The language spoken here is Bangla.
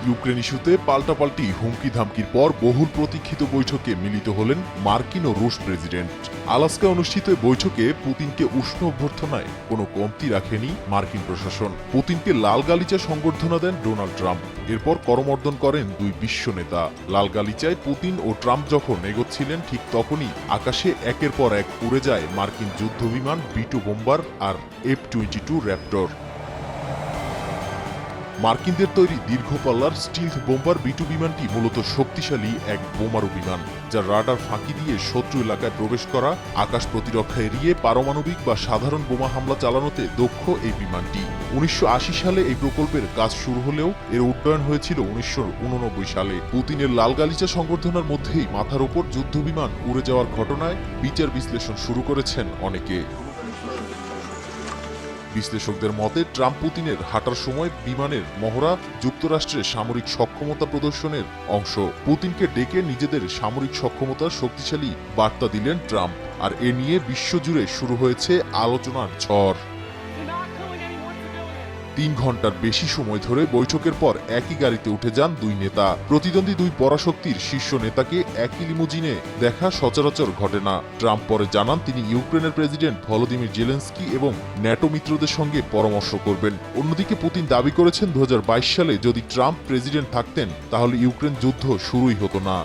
ইউক্রেন ইস্যুতে পাল্টাপাল্টি হুমকি ধামকির পর বহুল প্রতীক্ষিত বৈঠকে মিলিত হলেন মার্কিন ও রুশ প্রেসিডেন্ট। আলাস্কায় অনুষ্ঠিত বৈঠকে পুতিনকে উষ্ণ অভ্যর্থনায় কোনো কমতি রাখেনি মার্কিন প্রশাসন। পুতিনকে লাল গালিচা সংবর্ধনা দেন ডোনাল্ড ট্রাম্প। এরপর করমর্দন করেন দুই বিশ্ব নেতা। লাল গালিচায় পুতিন ও ট্রাম্প যখন এগোচ্ছিলেন ঠিক তখনই আকাশে একের পর এক উড়ে যায় মার্কিন যুদ্ধবিমান B-2 বোম্বার আর F-22 র্যাপটর। মার্কিনদের তৈরি দীর্ঘপাল্লার স্টিলথ বোম্বার B-2 বিমানটি মূলত শক্তিশালী এক বোমারু বিমান, যার রাডার ফাঁকি দিয়ে শত্রু এলাকায় প্রবেশ করা, আকাশ প্রতিরক্ষা এড়িয়ে পারমাণবিক বা সাধারণ বোমা হামলা চালানোতে দক্ষ এই বিমানটি। 1980 সালে এই প্রকল্পের কাজ শুরু হলেও এর উড্ডয়ন হয়েছিল 1989 সালে। পুতিনের লাল গালিচা সংবর্ধনার মধ্যেই মাথার ওপর যুদ্ধবিমান উড়ে যাওয়ার ঘটনায় বিচার বিশ্লেষণ শুরু করেছেন অনেকে। বিশ্লেষকদের মতে ট্রাম্প পুতিনের হাঁটার সময় বিমানের মহড়া যুক্তরাষ্ট্রের সামরিক সক্ষমতা প্রদর্শনের অংশ। পুতিনকে ডেকে নিজেদের সামরিক সক্ষমতার শক্তিশালী বার্তা দিলেন ট্রাম্প, আর এ নিয়ে বিশ্বজুড়ে শুরু হয়েছে আলোচনার ঝড়। 3 ঘন্টার বেশি সময় ধরে বৈঠকের পর একই গাড়িতে উঠে যান দুই নেতা। প্রতিদ্বন্দ্বী দুই পরাশক্তির শীর্ষ নেতাকে একই লিমুজিনে দেখা সচরাচর ঘটে না। ট্রাম্প পরে জানান তিনি ইউক্রেনের প্রেসিডেন্ট ভলোদিমির জেলেনস্কি এবং ন্যাটো মিত্রদের সঙ্গে পরামর্শ করবেন। অন্যদিকে পুতিন দাবি করেছেন 2022 সালে যদি ট্রাম্প প্রেসিডেন্ট থাকতেন তাহলে ইউক্রেন যুদ্ধ শুরুই হতো না।